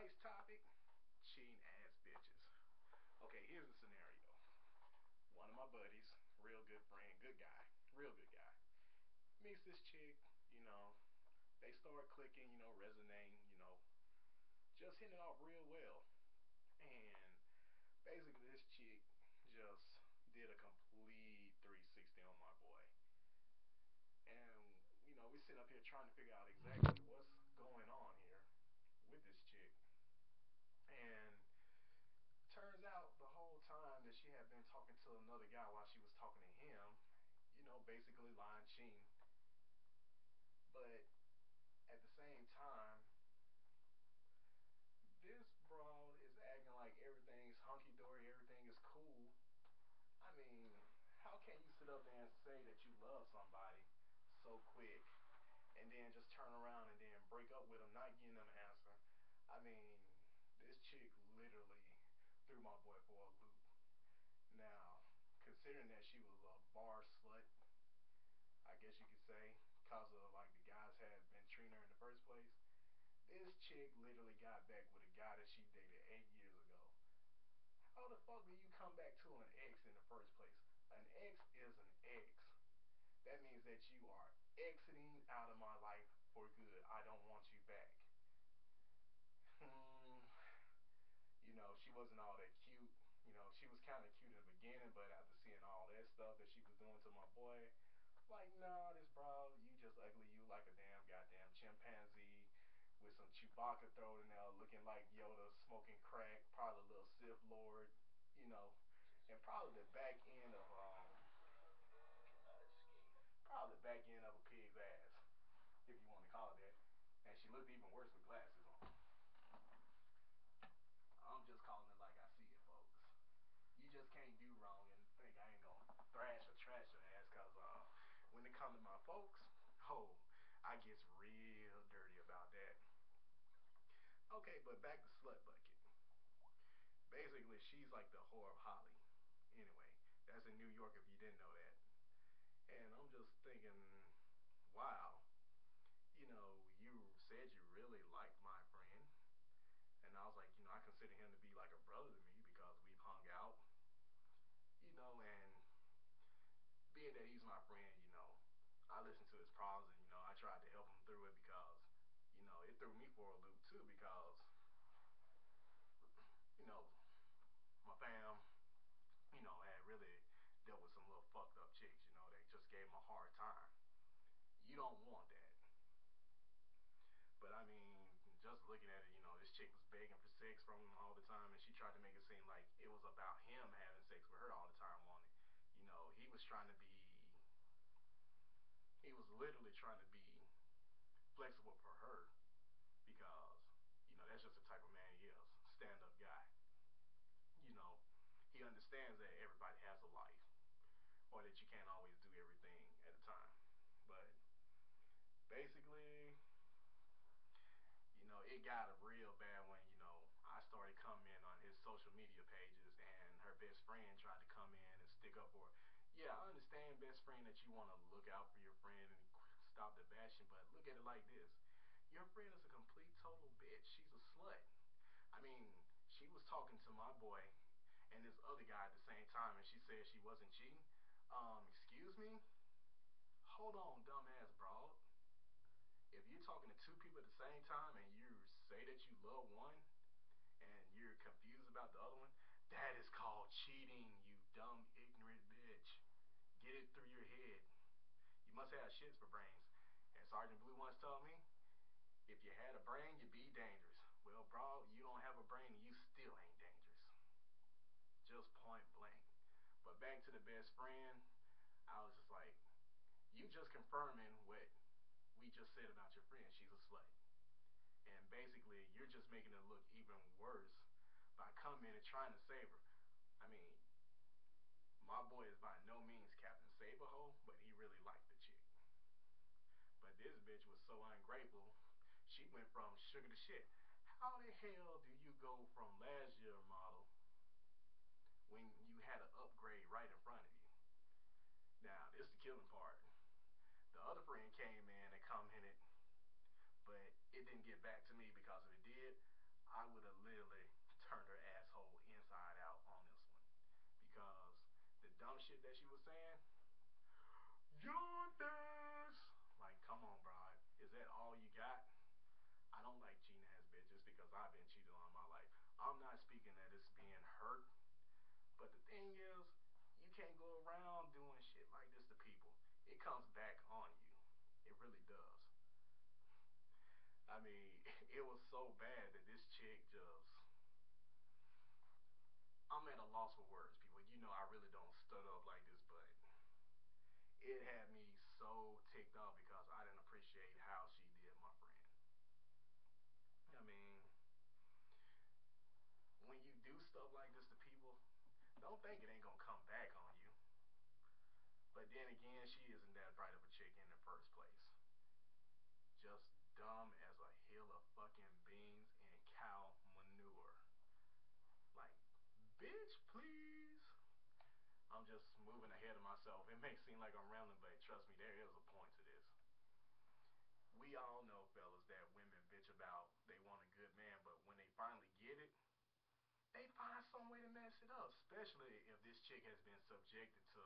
tonight's topic, cheating ass bitches. Okay, here's the scenario. One of my buddies, real good friend, good guy, real good guy, meets this chick, you know, they start clicking, resonating, just hitting it off real well. And basically this chick just did a complete 360 on my boy. And, we sit up here trying to figure out exactly what's going on here with this chick. And turns out the whole time that she had been talking to another guy while she was talking to him, basically lying, cheating. But at the same time, this broad is acting like everything's hunky dory, everything is cool. I mean, how can you sit up there and say that you love somebody so quick and then just turn around and then break up with them, not giving them an answer? I mean, this chick literally threw my boy for a loop. Now, considering that she was a bar slut, I guess you could say, because of like the guys had been treating her in the first place, this chick literally got back with a guy that she dated 8 years ago. How the fuck do you come back to an ex in the first place? An ex is an ex. That means that you are exiting out of my life for good. I don't want you back. Hmm, she wasn't all that cute. She was kind of cute in the beginning, but after seeing all that stuff that she was doing to my boy, like, nah, this bro, you just ugly. You like a damn goddamn chimpanzee with some Chewbacca thrown in there, looking like Yoda, smoking crack, probably a little Sith Lord, you know, and probably the back end of a pig's ass, if you want to call it that. And she looked even worse with glasses on. I'm just calling it like I see it, folks. You just can't do wrong and think I ain't gonna thrash or trash your ass, cause when it comes to my folks, oh, I gets real dirty about that. Okay, but back to Slut Bucket. Basically, she's like the whore of Holly. Anyway, that's in New York if you didn't know that. And I'm just thinking, wow, you said you really liked my friend. And I was like, I consider him to be like a brother to me because we've hung out, and being that he's my friend, I listened to his problems and, I tried to help him through it because, it threw me for a loop too because, you know, my fam, had really dealt with some little fucked up chicks, they just gave him a hard time. You don't want that. But I mean, just looking at it, this chick was begging for sex from him all the time, and she tried to make it seem like it was about him having sex with her all the time on it. He was trying to be, he was literally trying to be flexible for her because, that's just the type of man he is, stand up guy. You know, he understands that everybody has a life, or that you can't always do everything at a time. But basically, it got a real bad when, I started coming in on his social media pages and her best friend tried to come in and stick up for her. Yeah, I understand, best friend, that you want to look out for your friend and stop the bashing, but look at it like this. Your friend is a complete total bitch. She's a slut. I mean, she was talking to my boy and this other guy at the same time and she said she wasn't cheating. Excuse me? Hold on, dumbass broad. If you're talking to two people at the same time and you say that you love one and you're confused about the other one, that is called cheating, you dumb, ignorant bitch. Get it through your head. You must have shits for brains. And Sergeant Blue once told me, if you had a brain, you'd be dangerous. Well, bro, you don't have a brain and you still ain't dangerous. Just point blank. But back to the best friend, I was just like, you just confirming what we just said about your friend. She's a slut. And basically, you're just making it look even worse by coming and trying to save her. I mean, my boy is by no means Captain Save-A-Ho, but he really liked the chick. But this bitch was so ungrateful, she went from sugar to shit. How the hell do you go from last year model when you had an upgrade right in front of you? Now, this is the killing part. The other friend came in and commented, but it didn't get back to me because if it did, I would have literally turned her asshole inside out on this one because the dumb shit that she was saying, you're this. Like, come on, bro. Is that all you got? I don't like cheating ass bitches because I've been cheated on in my life. I'm not speaking that it's being hurt, but the thing is, you can't go around doing shit like this to people. It comes back on you. It really does. I mean, it was so bad that this chick just. I'm at a loss for words, people. You know, I really don't stutter up like this, but it had me so ticked off because I didn't appreciate how she did my friend. I mean, when you do stuff like this to people, don't think it ain't gonna come back on you. But then again, she isn't that bright of a chick in the first place. Just dumb as a hill of fucking beans and cow manure. Like, bitch, please. I'm just moving ahead of myself. It may seem like I'm rambling, but trust me, there is a point to this. We all know, fellas, that women bitch about they want a good man, but when they finally get it, they find some way to mess it up. Especially if this chick has been subjected to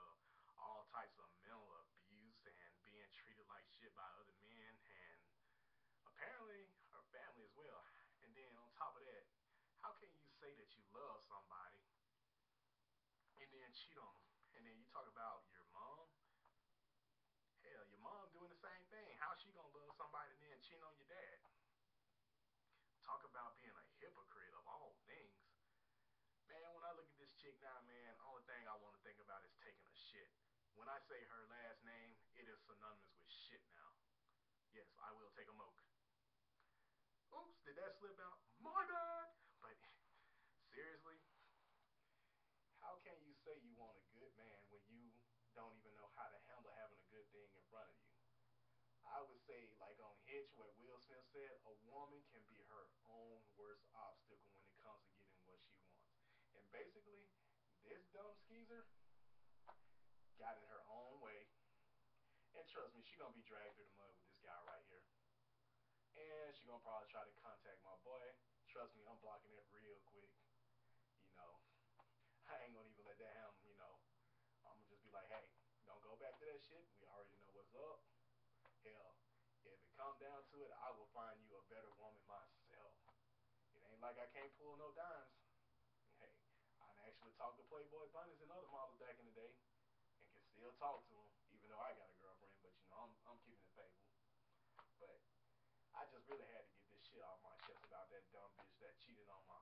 all types of mental abuse and being treated like shit by other men and apparently her family as well. And then on top of that, how can you say that you love somebody and then cheat on them? And then you talk about your mom. Hell, your mom doing the same thing. How's she gonna love somebody and then cheat on your dad? Talk about being a hypocrite of all things. Man, when I look at this chick now, man, only thing I want to think about is taking a shit. When I say her last name, it is synonymous with shit now. Yes, I will take a moke. Oops, did that slip out? My bad. But seriously, how can you say you want a good man when you don't even know how to handle having a good thing in front of you? I would say, like on Hitch, what Will Smith said, a woman can be her own worst obstacle when it comes to getting what she wants. And basically, this dumb skeezer got in her own way. And trust me, she gonna be dragged through the mud with this guy right here. And she gonna probably try to contact my boy. Trust me, I'm blocking it real quick. You know, I ain't gonna even let that happen. I'm gonna just be like, hey, don't go back to that shit. We already know what's up. Hell, if it comes down to it, I will find you a better woman myself. It ain't like I can't pull no dimes. Hey, I actually talked to Playboy Bunnies and other models back in the day, and can still talk to them, even though I got a girlfriend. But I'm keeping it faithful. But I just really had to get this shit off my chest about that dumb bitch that cheated on my